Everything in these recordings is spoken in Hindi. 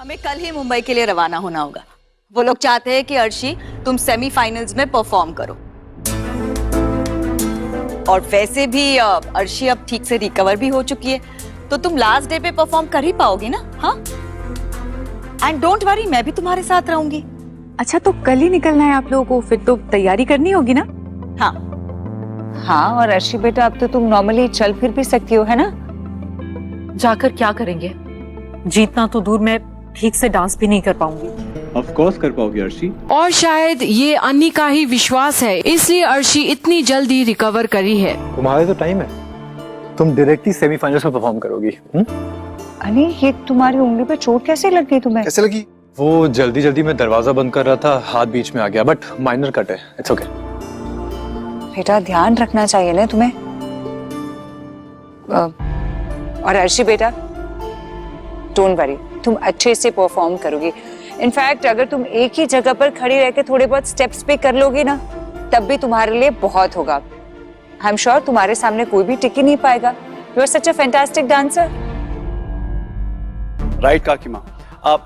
हमें कल ही मुंबई के लिए रवाना होना होगा। वो लोग चाहते हैं कि अर्शी तुम सेमीफाइनल्स में परफॉर्म करो। और वैसे भी अर्शी अब ठीक से रिकवर भी हो चुकी है, तो तुम लास्ट डे पे परफॉर्म कर ही पाओगी ना? हाँ, एंड डोंट वरी, मैं भी तुम्हारे साथ रहूंगी। अच्छा, तो कल ही निकलना है आप लोगों को, फिर तो तैयारी करनी होगी ना? हाँ हाँ, और अर्शी बेटा अब तो तुम नॉर्मली चल फिर भी सकती हो, है ना? जाकर क्या करेंगे? जीतना तो दूर, मैं ठीक से डांस भी नहीं कर पाऊंगी। ऑफ कोर्स कर पाओगी अर्शी। और शायद ये अन्नी का ही विश्वास है, इसलिए अर्शी इतनी जल्दी रिकवर करी है। तुम्हारे तो टाइम है, तुम डायरेक्टली सेमीफाइनल्स में परफॉर्म करोगी। अरे ये तुम्हारी उंगली पे चोट कैसे लग गई तुम्हें? कैसे लगी? वो जल्दी में दरवाजा बंद कर रहा था, हाथ बीच में आ गया, बट माइनर कट है, इट्स ओके। बेटा ध्यान रखना चाहिए ना तुम्हें। और अर्शी बेटा, डोंट वरी, तुम अच्छे से परफॉर्म करोगी। इनफैक्ट अगर तुम एक ही जगह पर खड़ी रह के थोड़े बहुत स्टेप्स पे कर लोगी ना, तब भी तुम्हारे लिए बहुत होगा। आई एम श्योर तुम्हारे सामने कोई भी टिक ही नहीं पाएगा। You are such a fantastic dancer. Right काकीमा।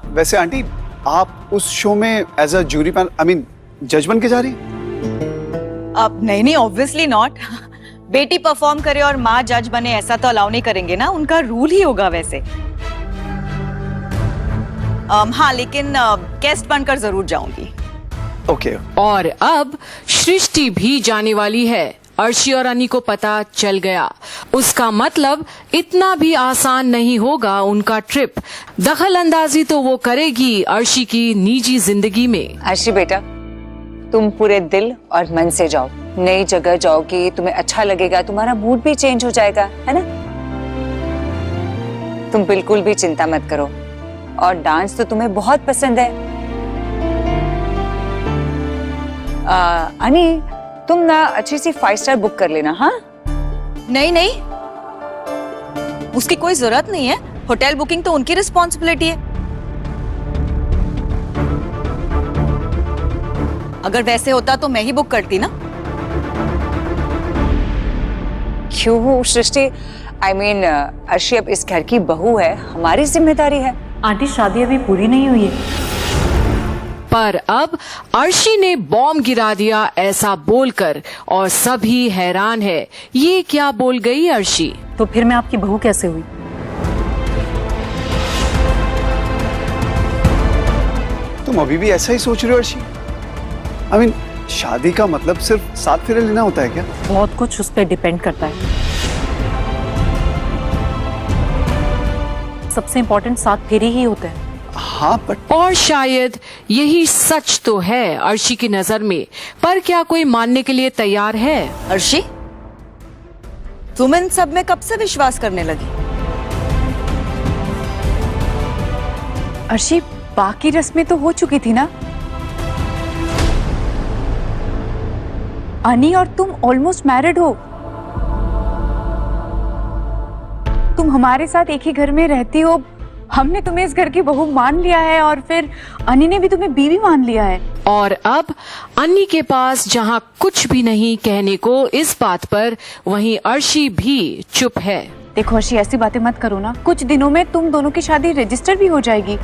वैसे आंटी, आप उस शो में as a jury panel, I mean जज बन के जा रही हैं? अब नहीं, ऑब्वियसली नॉट। बेटी परफॉर्म करे और माँ जज बने, ऐसा तो अलाउ नहीं करेंगे ना, उनका रूल ही होगा वैसे। हाँ, लेकिन गेस्ट बनकर जरूर जाऊंगी। ओके। और अब सृष्टि भी जाने वाली है। अर्शी और अन्नी को पता चल गया, उसका मतलब इतना भी आसान नहीं होगा उनका ट्रिप। दखल अंदाजी तो वो करेगी अर्शी की निजी जिंदगी में। अर्शी बेटा, तुम पूरे दिल और मन से जाओ, नई जगह जाओगी, तुम्हें अच्छा लगेगा, तुम्हारा मूड भी चेंज हो जाएगा, है ना? तुम बिल्कुल भी चिंता मत करो। और डांस तो तुम्हें बहुत पसंद है। अनी, तुम ना अच्छी सी 5 स्टार बुक कर लेना। हाँ, नहीं, उसकी कोई जरूरत नहीं है। होटल बुकिंग तो उनकी रिस्पॉन्सिबिलिटी है। अगर वैसे होता तो मैं ही बुक करती ना। क्यों सृष्टि? आई मीन अर्शी अब इस घर की बहू है, हमारी जिम्मेदारी है। आंटी, शादी अभी पूरी नहीं हुई है। पर अब अर्शी ने बॉम्ब गिरा दिया ऐसा बोलकर, और सभी हैरान है। ये क्या बोल गई अर्शी? तो फिर मैं आपकी बहू कैसे हुई? तुम अभी भी ऐसा ही सोच रहे हो अर्शी? आई मीन शादी का मतलब सिर्फ 7 फेरे लेना होता है क्या? बहुत कुछ उस पर डिपेंड करता है। सबसे इम्पोर्टेंट 7 फेरे ही होते हैं। हाँ, बट और शायद यही सच तो है अर्शी की नजर में, पर क्या कोई मानने के लिए तैयार है? अर्शी, तुम इन सब में कब से विश्वास करने लगी? अर्शी, बाकी रस्में तो हो चुकी थी ना? अनी और तुम ऑलमोस्ट मैरिड हो। तुम हमारे साथ एक ही घर में रहती हो, हमने तुम्हें इस घर की बहू मान लिया है, और फिर अन्नी ने भी तुम्हें बीवी मान लिया है। और अब अन्नी के पास जहाँ कुछ भी नहीं कहने को इस बात पर, वहीं अर्शी भी चुप है। देखो अर्शी, ऐसी बातें मत करो ना। कुछ दिनों में तुम दोनों की शादी रजिस्टर भी हो जाएगी।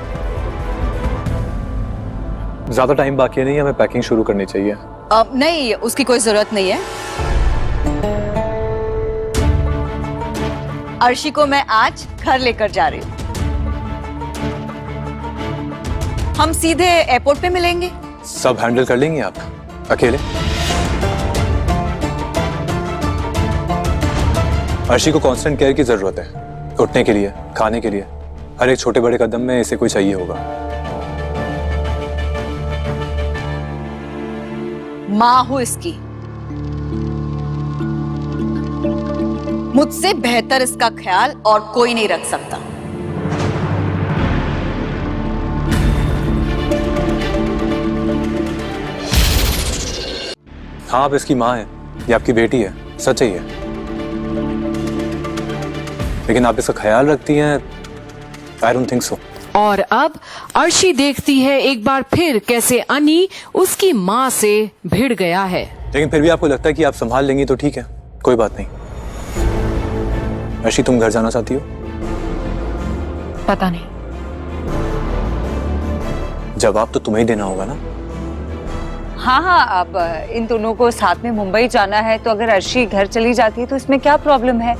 ज्यादा टाइम बाकी नहीं है, हमें पैकिंग शुरू करनी चाहिए। नहीं, उसकी कोई जरूरत नहीं है। अर्शी को मैं आज घर लेकर जा रही हूँ। हम सीधे एयरपोर्ट पे मिलेंगे। सब हैंडल कर लेंगे आप अकेले? अर्शी को कांस्टेंट केयर की जरूरत है, उठने के लिए, खाने के लिए, हर एक छोटे बड़े कदम में इसे कोई चाहिए होगा। माँ हूं इसकी, मुझसे बेहतर इसका ख्याल और कोई नहीं रख सकता। हाँ, आप इसकी माँ है, ये आपकी बेटी है, सच ही है, लेकिन आप इसका ख्याल रखती हैं? I don't think so. और अब अर्शी देखती है एक बार फिर कैसे अन्नी उसकी माँ से भिड़ गया है। लेकिन फिर भी आपको लगता है कि आप संभाल लेंगी तो ठीक है, कोई बात नहीं। अर्शी, तुम घर जाना चाहती हो? पता नहीं। जवाब तो तुम्हें ही देना होगा ना। हाँ हाँ, अब इन दोनों को साथ में मुंबई जाना है, तो अगर अर्शी घर चली जाती है तो इसमें क्या प्रॉब्लम है?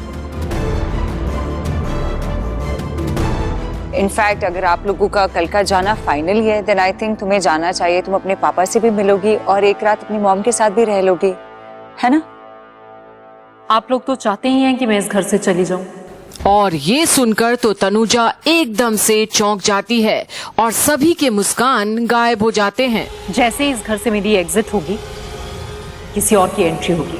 इनफैक्ट अगर आप लोगों का कल का जाना फाइनल है, देन आई थिंक तुम्हें जाना चाहिए। तुम अपने पापा से भी मिलोगी और एक रात अपनी मॉम के साथ भी रह लोगी, है ना? आप लोग तो चाहते ही हैं कि मैं इस घर से चली जाऊं। और ये सुनकर तो तनुजा एकदम से चौंक जाती है और सभी के मुस्कान गायब हो जाते हैं। जैसे ही इस घर से मेरी एग्जिट होगी, किसी और की एंट्री होगी।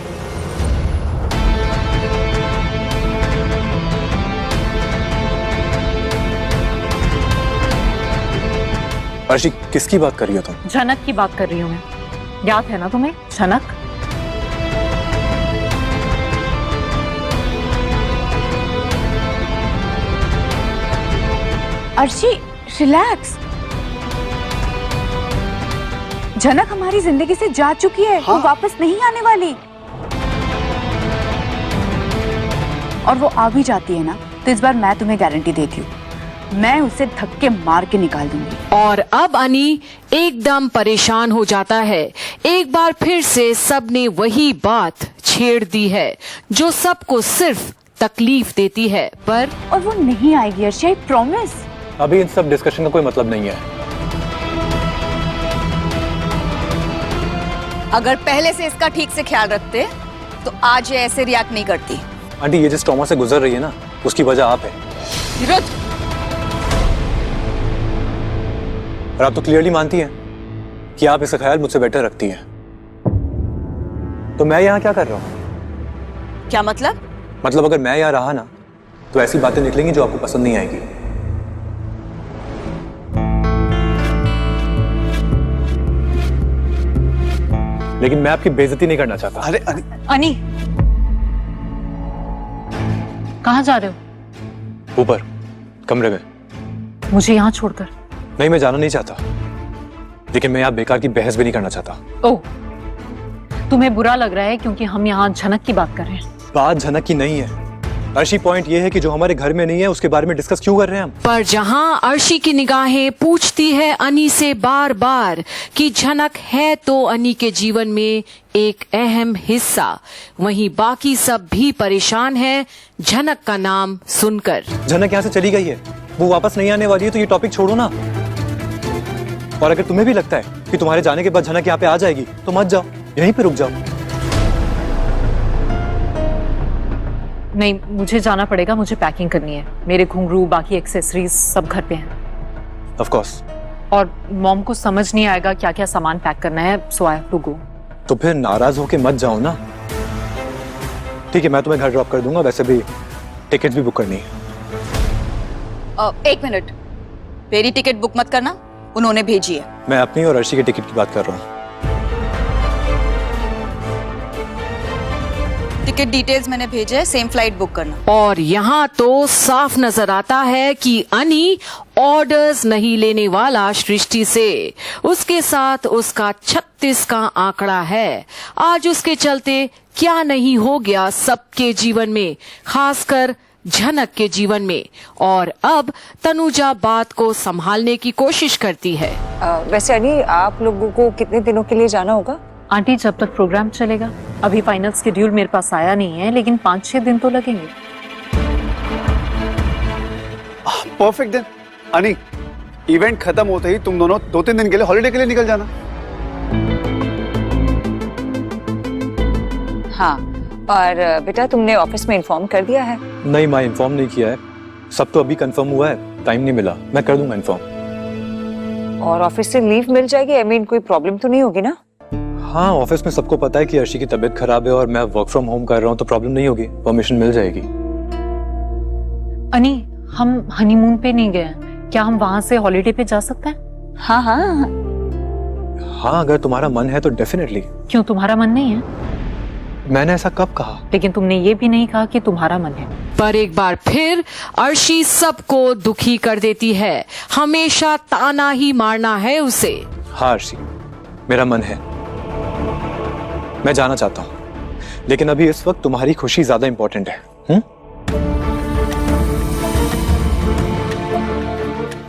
अर्शी, किसकी बात कर रही हो तुम? झनक की बात कर रही हूँ मैं। याद है ना तुम्हें झनक? अर्शी, रिलैक्स। झनक हमारी जिंदगी से जा चुकी है। हाँ। वो वापस नहीं आने वाली। और वो आ भी जाती है ना, तो इस बार मैं तुम्हें गारंटी देती हूँ, मैं उसे धक्के मार के निकाल दूंगी। और अब अनी एकदम परेशान हो जाता है। एक बार फिर से सबने वही बात छेड़ दी है जो सबको सिर्फ तकलीफ देती है, पर और वो नहीं आएगी अर्शी, आई प्रॉमिस। अभी इन सब डिस्कशन का कोई मतलब नहीं है। अगर पहले से इसका ठीक से ख्याल रखते तो आज ये ऐसे रिएक्ट नहीं करती। आंटी, ये जिस ट्रॉमा से गुजर रही है ना, उसकी वजह आप है। विरुद्ध, और आप तो क्लियरली मानती हैं कि आप इसका ख्याल मुझसे बेटर रखती हैं। तो मैं यहाँ क्या कर रहा हूँ? क्या मतलब? मतलब अगर मैं यहाँ रहा ना, तो ऐसी बातें निकलेंगी जो आपको पसंद नहीं आएगी। लेकिन मैं आपकी बेइज्जती नहीं करना चाहता। अरे अरे अनी, कहाँ जा रहे हो? ऊपर कमरे में। मुझे यहाँ छोड़कर? नहीं, मैं जाना नहीं चाहता, लेकिन मैं यहाँ बेकार की बहस भी नहीं करना चाहता। ओह, तुम्हें बुरा लग रहा है क्योंकि हम यहाँ झनक की बात कर रहे हैं। बात झनक की नहीं है अर्शी, पॉइंट ये है कि जो हमारे घर में नहीं है उसके बारे में डिस्कस क्यों कर रहे हैं हम? पर जहां अर्शी की निगाहें पूछती है अनी से बार बार कि झनक है तो अनी के जीवन में एक अहम हिस्सा, वहीं बाकी सब भी परेशान है झनक का नाम सुनकर। झनक यहाँ से चली गई है, वो वापस नहीं आने वाली है, तो ये टॉपिक छोड़ो ना। और अगर तुम्हें भी लगता है कि तुम्हारे जाने के बाद झनक यहाँ पे आ जाएगी, तो मत जाओ, यहीं पे रुक जाओ। नहीं, मुझे जाना पड़ेगा, मुझे पैकिंग करनी है। मेरे घुंघरू, बाकी एक्सेसरीज सब घर पे हैं। Of course. और मॉम को समझ नहीं आएगा क्या क्या सामान पैक करना है, सो आई हैव टू गो। तो फिर नाराज होके मत जाओ ना। ठीक है, मैं तुम्हें घर ड्रॉप कर दूंगा, वैसे भी टिकट भी बुक करनी है। एक मिनट, मेरी टिकट बुक मत करना, उन्होंने भेजी है। मैं अपनी और अर्शी की टिकट की बात कर रहा हूँ। टिकट डिटेल्स मैंने भेजे है, सेम फ्लाइट बुक करना। और यहाँ तो साफ नजर आता है कि अनी ऑर्डर्स नहीं लेने वाला सृष्टि से। उसके साथ उसका 36 का आंकड़ा है। आज उसके चलते क्या नहीं हो गया सबके जीवन में, खासकर झनक के जीवन में। और अब तनुजा बात को संभालने की कोशिश करती है। वैसे अनी, आप लोगों को कितने दिनों के लिए जाना होगा? आंटी, जब तक प्रोग्राम चलेगा। अभी फाइनल शेड्यूल मेरे पास आया नहीं है, लेकिन 5-6 दिन तो लगेंगे। Perfect then. अनी, इवेंट खत्म होते ही तुम दोनों 2-3 दिन के लिए हॉलिडे के लिए निकल जाना। हाँ, और बेटा तुमने ऑफिस में इन्फॉर्म कर दिया है? नहीं माँ, इन्फॉर्म नहीं किया है। सब तो अभी कंफर्म हुआ है, टाइम नहीं मिला। मैं कर दूंगा इन्फॉर्म। और ऑफिस से लीव मिल जाएगी? आई मीन कोई प्रॉब्लम तो नहीं होगी ना? हाँ, ऑफिस में सबको पता है कि अर्शी की तबीयत खराब है और मैं वर्क फ्रॉम होम कर रहा हूँ, तो प्रॉब्लम नहीं होगी, परमिशन मिल जाएगी। अनी, हम हनीमून पे नहीं गए, क्या हम वहां से हॉलिडे पे जा सकते हैं? हाँ हाँ हाँ, अगर तुम्हारा मन है तो डेफिनेटली। क्यों, तुम्हारा मन नहीं है? मैंने ऐसा कब कहा? लेकिन तुमने ये भी नहीं कहा कि तुम्हारा मन है। पर एक बार फिर अर्शी सबको दुखी कर देती है। हमेशा ताना ही मारना है उसे। हाँ अर्शी, मेरा मन है, मैं जाना चाहता हूँ, लेकिन अभी इस वक्त तुम्हारी खुशी ज्यादा इंपॉर्टेंट है।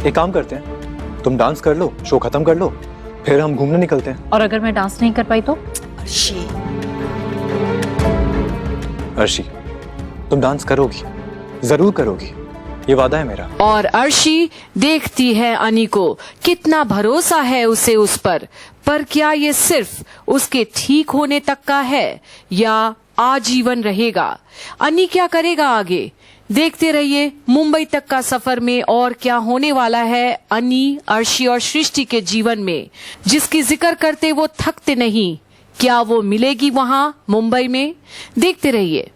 एक काम करते हैं, तुम डांस कर लो, शो खत्म कर लो, फिर हम घूमने निकलते हैं। और अगर मैं डांस नहीं कर पाई तो? अर्शी, अर्शी, तुम डांस करोगी, जरूर करोगी, ये वादा है मेरा। और अर्शी देखती है अनी को, कितना भरोसा है उसे उस पर क्या ये सिर्फ उसके ठीक होने तक का है या आजीवन रहेगा? अनी क्या करेगा आगे? देखते रहिए मुंबई तक का सफर में और क्या होने वाला है अनी, अर्शी और सृष्टि के जीवन में, जिसकी जिक्र करते वो थकते नहीं। क्या वो मिलेगी वहां मुंबई में? देखते रहिए।